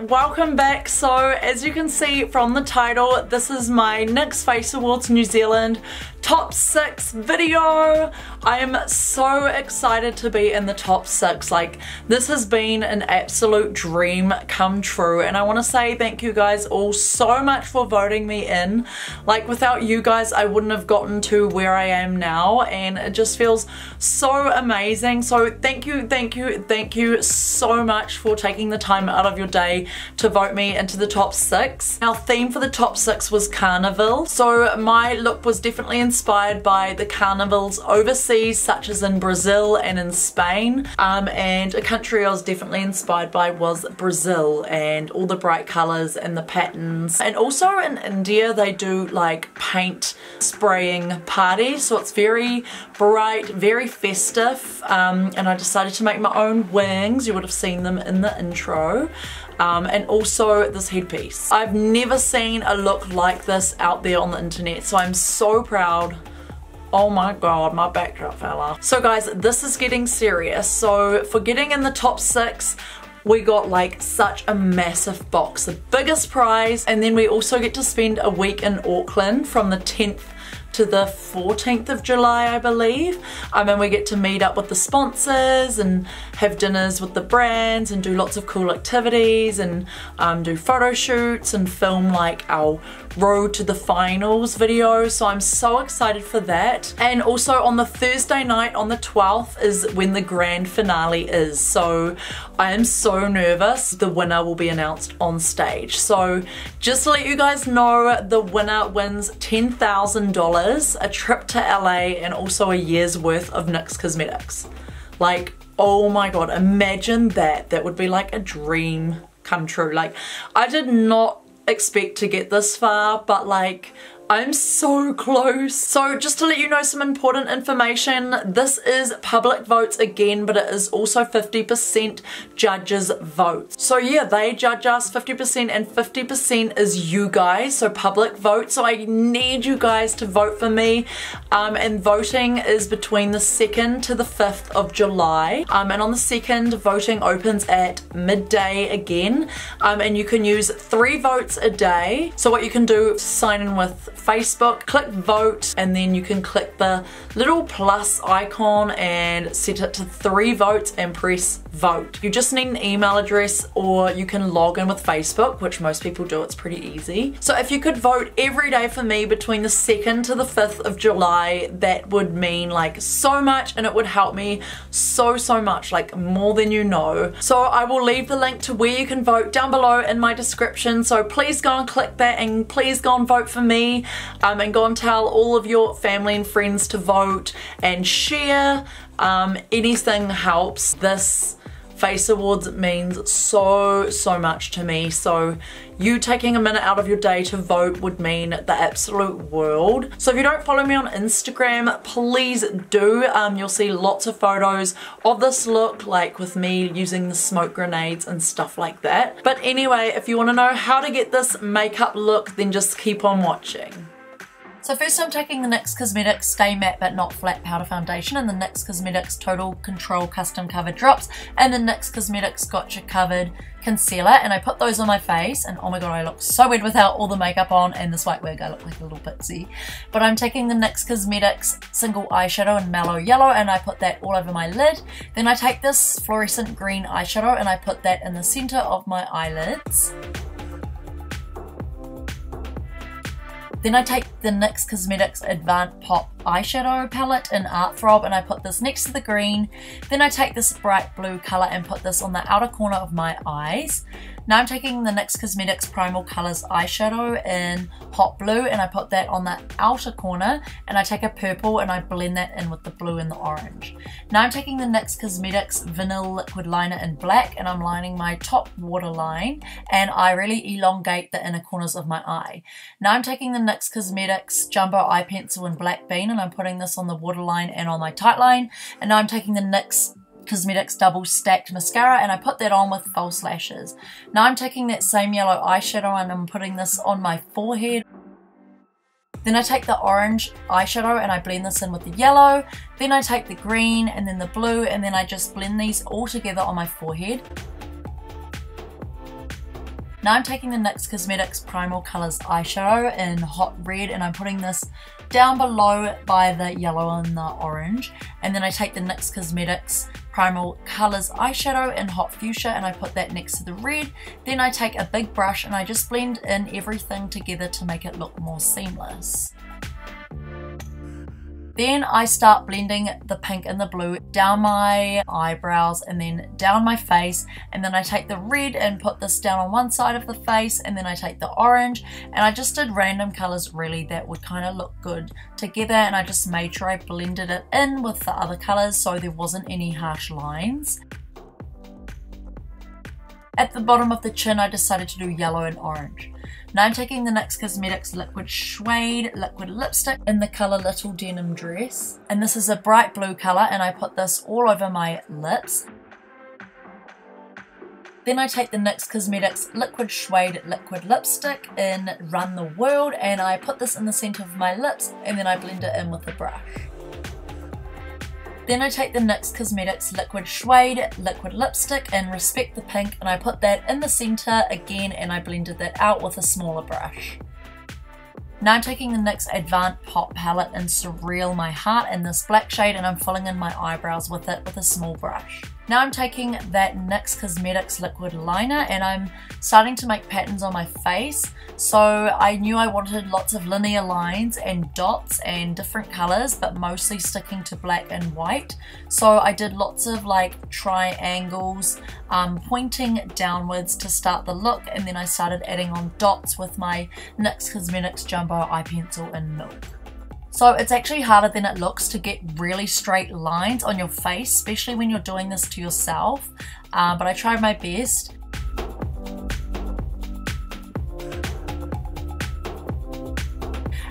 Welcome back. So as you can see from the title, this is my NYX Face Awards New Zealand top 6 video. I am so excited to be in the top 6. Like, this has been an absolute dream come true, and I want to say thank you guys all so much for voting me in. Like, without you guys I wouldn't have gotten to where I am now, and it just feels so amazing. So thank you so much for taking the time out of your day to vote me into the top 6. Our theme for the top 6 was Carnival, so my look was definitely inspired by the carnivals overseas, such as in Brazil and in Spain, and a country I was definitely inspired by was Brazil, and all the bright colours and the patterns. And also in India they do like paint spraying parties, so it's very bright, very festive, and I decided to make my own wings. You would have seen them in the intro. And also this headpiece. I've never seen a look like this out there on the internet, so I'm so proud. Oh my god, my backdrop fell off. So guys, this is getting serious. So for getting in the top 6, we got like such a massive box, the biggest prize, and then we also get to spend a week in Auckland from the 10th to the 14th of July, I believe. And we get to meet up with the sponsors and have dinners with the brands and do lots of cool activities and do photo shoots and film like our road to the finals video. So I'm so excited for that. And also on the Thursday night on the 12th is when the grand finale is. So I am so nervous. The winner will be announced on stage. So just to let you guys know, the winner wins $10,000, a trip to LA, and also a year's worth of NYX cosmetics. Like, oh my god, imagine that. That would be like a dream come true. Like, I did not expect to get this far, but like, I'm so close. So just to let you know some important information, this is public votes again, but it is also 50% judges' votes. So yeah, they judge us 50% and 50% is you guys, so public vote. So I need you guys to vote for me, and voting is between the 2nd to the 5th of July, and on the 2nd, voting opens at midday again, and you can use 3 votes a day. So what you can do is sign in with Facebook, click vote, and then you can click the little plus icon and set it to 3 votes and press vote. You just need an email address, or you can log in with Facebook, which most people do. It's pretty easy. So if you could vote every day for me between the 2nd to the 5th of July, that would mean like so much, and it would help me so much, like more than you know. So I will leave the link to where you can vote down below in my description, so please go and click that, and please go and vote for me, and go and tell all of your family and friends to vote and share. Anything helps. This Face Awards means so much to me, so you taking a minute out of your day to vote would mean the absolute world. So if you don't follow me on Instagram, please do. You'll see lots of photos of this look, like with me using the smoke grenades and stuff like that. But anyway, if you want to know how to get this makeup look, then just keep on watching. So first I'm taking the NYX Cosmetics Stay Matte But Not Flat Powder Foundation, and the NYX Cosmetics Total Control Custom Cover Drops, and the NYX Cosmetics Gotcha Covered Concealer, and I put those on my face, and oh my god, I look so weird without all the makeup on, and this white wig, I look like a little pixie. But I'm taking the NYX Cosmetics Single Eyeshadow in Mellow Yellow, and I put that all over my lid. Then I take this fluorescent green eyeshadow, and I put that in the center of my eyelids. Then I take the NYX Cosmetics Advanced Pop eyeshadow palette in Art Throb, and I put this next to the green. Then I take this bright blue colour and put this on the outer corner of my eyes. Now I'm taking the NYX Cosmetics Primal Colours eyeshadow in Hot Blue, and I put that on the outer corner, and I take a purple and I blend that in with the blue and the orange. Now I'm taking the NYX Cosmetics Vanilla Liquid Liner in Black, and I'm lining my top waterline, and I really elongate the inner corners of my eye. Now I'm taking the NYX Cosmetics Jumbo Eye Pencil in Black Bean, and I'm putting this on the waterline and on my tight line. And now I'm taking the NYX Cosmetics Double Stacked Mascara, and I put that on with false lashes. Now I'm taking that same yellow eyeshadow and I'm putting this on my forehead. Then I take the orange eyeshadow and I blend this in with the yellow. Then I take the green and then the blue, and then I just blend these all together on my forehead. Now I'm taking the NYX Cosmetics Primal Colours eyeshadow in Hot Red, and I'm putting this down below by the yellow and the orange. And then I take the NYX Cosmetics Primal Colours eyeshadow in Hot Fuchsia, and I put that next to the red. Then I take a big brush and I just blend in everything together to make it look more seamless. Then I start blending the pink and the blue down my eyebrows and then down my face, and then I take the red and put this down on one side of the face, and then I take the orange, and I just did random colours really that would kind of look good together, and I just made sure I blended it in with the other colours so there wasn't any harsh lines. At the bottom of the chin I decided to do yellow and orange. Now I'm taking the NYX Cosmetics Liquid Suede Liquid Lipstick in the colour Little Denim Dress. And this is a bright blue colour, and I put this all over my lips. Then I take the NYX Cosmetics Liquid Suede Liquid Lipstick in Run the World, and I put this in the centre of my lips, and then I blend it in with the brush. Then I take the NYX Cosmetics Liquid Suede Liquid Lipstick in Respect the Pink, and I put that in the centre again, and I blended that out with a smaller brush. Now I'm taking the NYX Advanced Pop palette in Surreal My Heart in this black shade, and I'm filling in my eyebrows with it with a small brush. Now I'm taking that NYX Cosmetics Liquid Liner, and I'm starting to make patterns on my face. So I knew I wanted lots of linear lines and dots and different colours, but mostly sticking to black and white. So I did lots of like triangles pointing downwards to start the look, and then I started adding on dots with my NYX Cosmetics Jumbo Eye Pencil in Milk. So it's actually harder than it looks to get really straight lines on your face, especially when you're doing this to yourself, but I tried my best.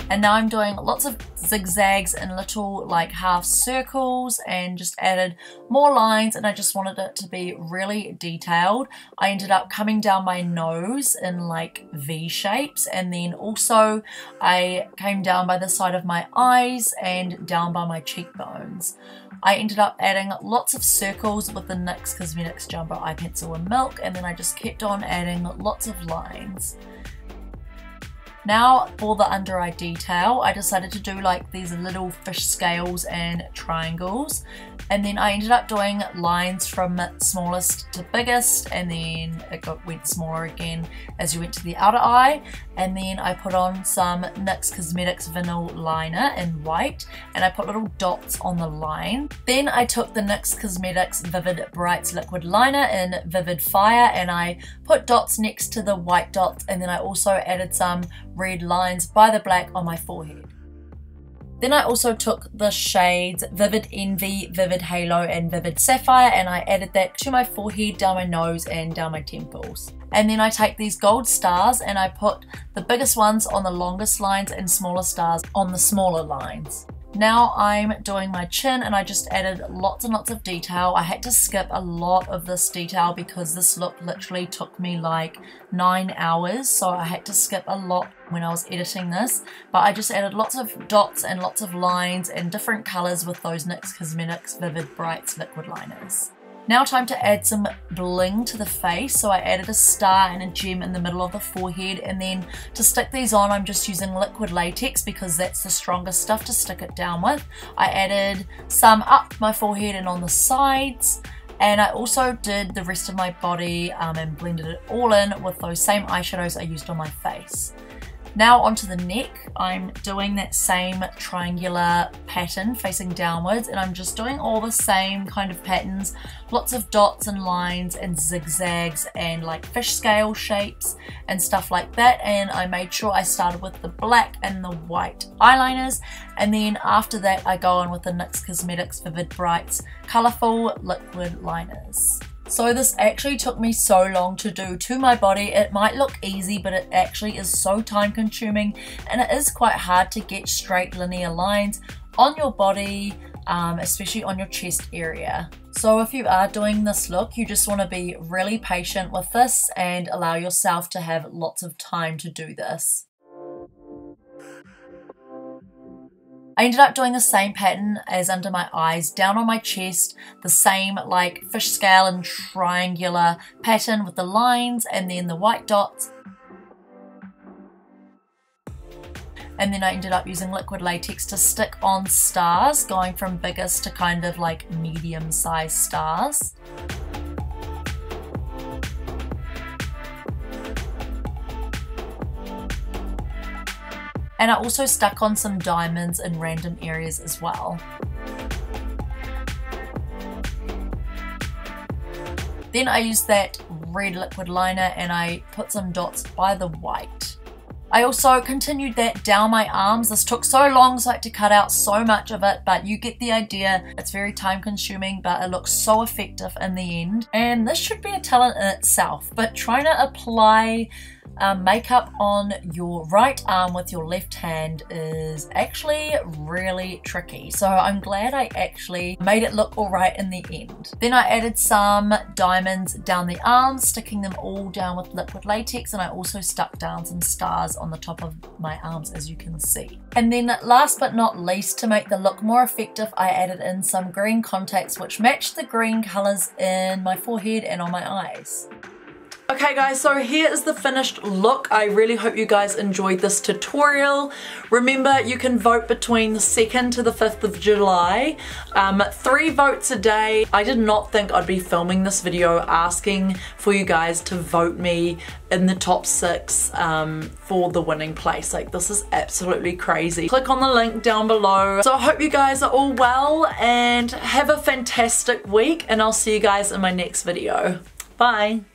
And now I'm doing lots of zigzags and little like half circles, and just added more lines, and I just wanted it to be really detailed. I ended up coming down my nose in like V shapes, and then also I came down by the side of my eyes and down by my cheekbones. I ended up adding lots of circles with the NYX Cosmetics Jumbo Eye Pencil in Milk, and then I just kept on adding lots of lines. Now for the under eye detail, I decided to do like these little fish scales and triangles, and then I ended up doing lines from smallest to biggest, and then it went smaller again as you went to the outer eye. And then I put on some NYX Cosmetics Vinyl Liner in white, and I put little dots on the line. Then I took the NYX Cosmetics Vivid Brights Liquid Liner in Vivid Fire, and I put dots next to the white dots, and then I also added some red lines by the black on my forehead. Then I also took the shades Vivid Envy, Vivid Halo and Vivid Sapphire, and I added that to my forehead, down my nose and down my temples. And then I take these gold stars and I put the biggest ones on the longest lines and smaller stars on the smaller lines. Now I'm doing my chin, and I just added lots and lots of detail. I had to skip a lot of this detail because this look literally took me like 9 hours, so I had to skip a lot when I was editing this. But I just added lots of dots and lots of lines and different colours with those NYX Cosmetics Vivid Brights liquid liners. Now time to add some bling to the face, so I added a star and a gem in the middle of the forehead, and then to stick these on I'm just using liquid latex because that's the strongest stuff to stick it down with. I added some up my forehead and on the sides, and I also did the rest of my body and blended it all in with those same eyeshadows I used on my face. Now onto the neck, I'm doing that same triangular pattern facing downwards, and I'm just doing all the same kind of patterns, lots of dots and lines and zigzags and like fish scale shapes and stuff like that. And I made sure I started with the black and the white eyeliners, and then after that I go on with the NYX Cosmetics Vivid Brights Colourful Liquid Liners. So this actually took me so long to do to my body. It might look easy, but it actually is so time consuming, and it is quite hard to get straight linear lines on your body, especially on your chest area. So if you are doing this look, you just want to be really patient with this and allow yourself to have lots of time to do this. I ended up doing the same pattern as under my eyes, down on my chest, the same like fish scale and triangular pattern with the lines and then the white dots. And then I ended up using liquid latex to stick on stars, going from biggest to kind of like medium-sized stars. And I also stuck on some diamonds in random areas as well. Then I used that red liquid liner and I put some dots by the white. I also continued that down my arms. This took so long, so I had to cut out so much of it, but you get the idea. It's very time consuming, but it looks so effective in the end. And this should be a talent in itself, but trying to apply makeup on your right arm with your left hand is actually really tricky. So I'm glad I actually made it look alright in the end. Then I added some diamonds down the arms, sticking them all down with liquid latex, and I also stuck down some stars on the top of my arms, as you can see. And then last but not least, to make the look more effective, I added in some green contacts which matched the green colours in my forehead and on my eyes. Okay guys, so here is the finished look. I really hope you guys enjoyed this tutorial. Remember, you can vote between the 2nd to the 5th of July. 3 votes a day. I did not think I'd be filming this video asking for you guys to vote me in the top 6 for the winning place. Like, this is absolutely crazy. Click on the link down below. So I hope you guys are all well and have a fantastic week, and I'll see you guys in my next video. Bye.